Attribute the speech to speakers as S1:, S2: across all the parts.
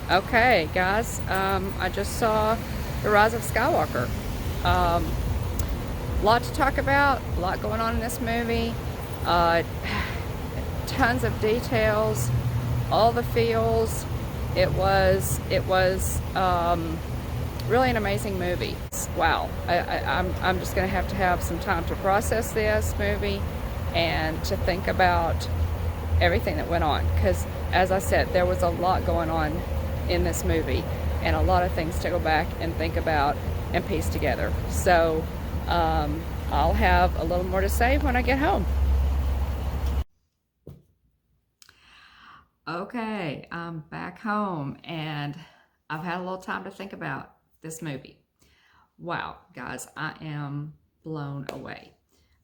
S1: Okay, guys, I just saw The Rise of Skywalker. Um, lot to talk about, a lot going on in this movie. Uh, Tons of details, all the feels. It was really an amazing movie. Wow, I'm just going to have some time to process this movie and to think about everything that went on, because as I said, there was a lot going on in this movie and a lot of things to go back and think about and piece together. So I'll have a little more to say when I get home. Okay, I'm back home and I've had a little time to think about this movie. Wow, guys, I am blown away.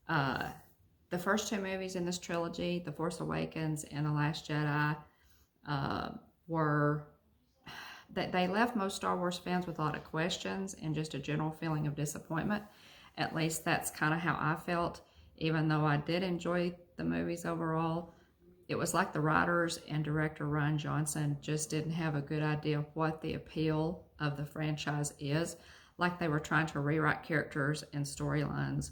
S1: Uh, the first two movies in this trilogy, The Force Awakens and The Last Jedi, uh, were that they left most Star Wars fans with a lot of questions and just a general feeling of disappointment. At least that's kind of how I felt. Even though I did enjoy the movies overall, it was like the writers and director Rian Johnson just didn't have a good idea of what the appeal of the franchise is. Like they were trying to rewrite characters and storylines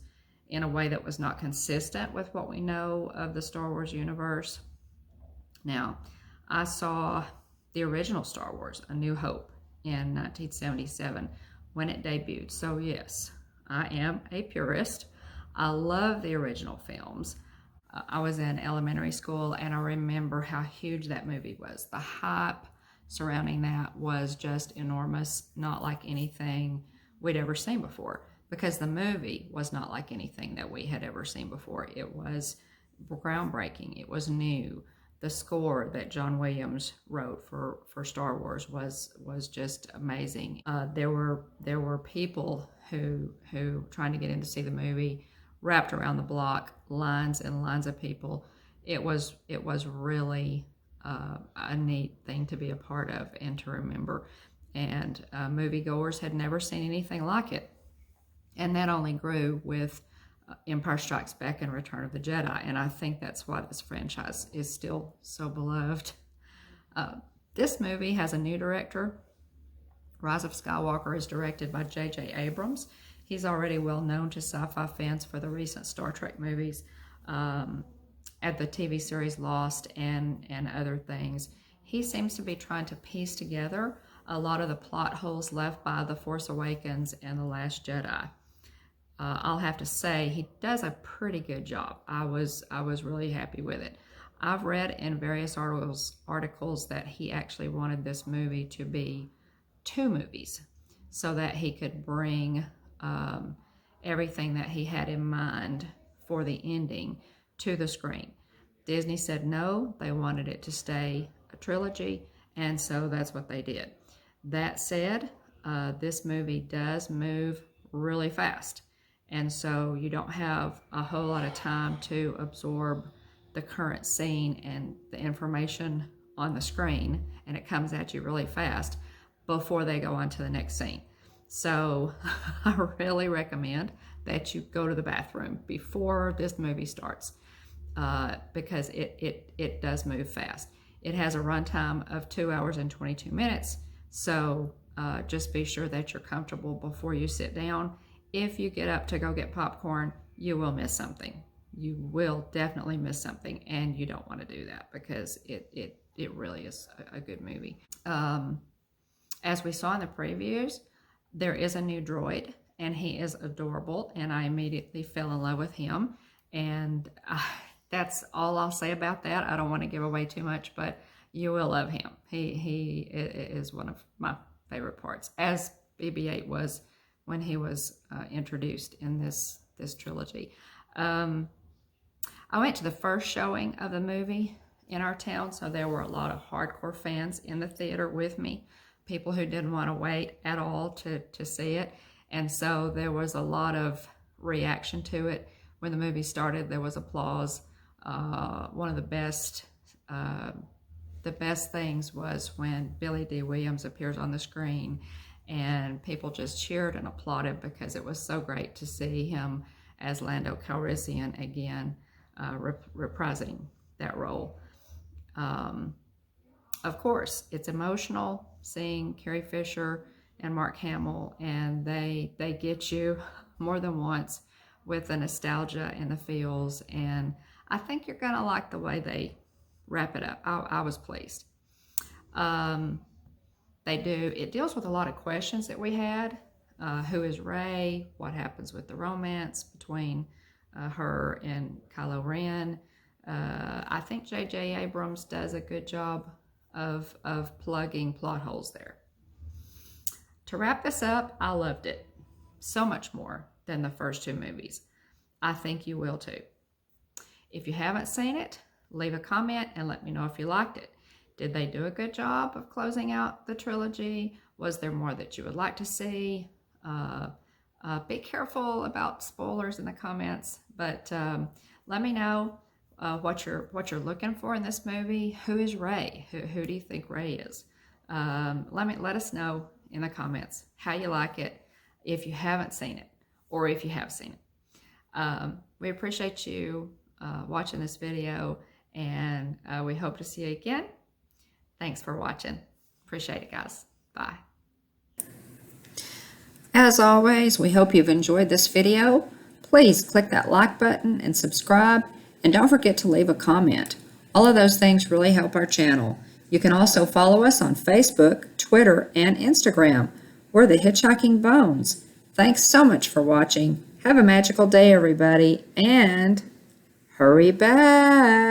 S1: in a way that was not consistent with what we know of the Star Wars universe. Now, I saw the original Star Wars, A New Hope, in 1977 when it debuted. So yes, I am a purist. I love the original films. I was in elementary school and I remember how huge that movie was. The hype surrounding that was just enormous, not like anything we'd ever seen before, because the movie was not like anything that we had ever seen before. It was groundbreaking. It was new. The score that John Williams wrote for Star Wars was just amazing. There were people who trying to get in to see the movie, wrapped around the block, lines and lines of people. It was really a neat thing to be a part of and to remember. And moviegoers had never seen anything like it, and that only grew with Empire Strikes Back and Return of the Jedi, and I think that's why this franchise is still so beloved. Uh, this movie has a new director. Rise of Skywalker is directed by J.J. Abrams. He's already well known to sci-fi fans for the recent Star Trek movies, at the TV series Lost and other things. He seems to be trying to piece together a lot of the plot holes left by The Force Awakens and The Last Jedi. I'll have to say he does a pretty good job. I was really happy with it. I've read in various articles that he actually wanted this movie to be two movies so that he could bring everything that he had in mind for the ending to the screen. Disney said no, they wanted it to stay a trilogy, and so that's what they did. That said, this movie does move really fast, and so you don't have a whole lot of time to absorb the current scene and the information on the screen, and it comes at you really fast before they go on to the next scene. So I really recommend that you go to the bathroom before this movie starts, because it does move fast. It has a runtime of 2 hours and 22 minutes, so just be sure that you're comfortable before you sit down. If you get up to go get popcorn, you will miss something. You will definitely miss something, and you don't want to do that because it really is a good movie. As we saw in the previews, there is a new droid, and he is adorable, and I immediately fell in love with him. And that's all I'll say about that. I don't want to give away too much, but you will love him. He is one of my favorite parts, as BB-8 was when he was introduced in this trilogy. I went to the first showing of the movie in our town, so there were a lot of hardcore fans in the theater with me, people who didn't want to wait at all to see it. And so there was a lot of reaction to it. When the movie started, there was applause. One of the best things was when Billy D. Williams appears on the screen, and people just cheered and applauded because it was so great to see him as Lando Calrissian again, reprising that role. of course, it's emotional seeing Carrie Fisher and Mark Hamill, and they get you more than once with the nostalgia and the feels, and I think you're gonna like the way they wrap it up. I was pleased. It deals with a lot of questions that we had. Who is Rey? What happens with the romance between her and Kylo Ren? I think J.J. Abrams does a good job of plugging plot holes there. To wrap this up, I loved it so much more than the first two movies. I think you will too. If you haven't seen it, leave a comment and let me know if you liked it. Did they do a good job of closing out the trilogy? Was there more that you would like to see? Be careful about spoilers in the comments, but let me know what you're looking for in this movie. Who is Rey? Who do you think Rey is? Let us know in the comments how you like it, if you haven't seen it or if you have seen it. We appreciate you watching this video, and we hope to see you again. Thanks for watching. Appreciate it, guys. Bye. As always, we hope you've enjoyed this video. Please click that like button and subscribe, and don't forget to leave a comment. All of those things really help our channel. You can also follow us on Facebook, Twitter, and Instagram. We're the Hitchhiking Bones. Thanks so much for watching. Have a magical day, everybody, and hurry back.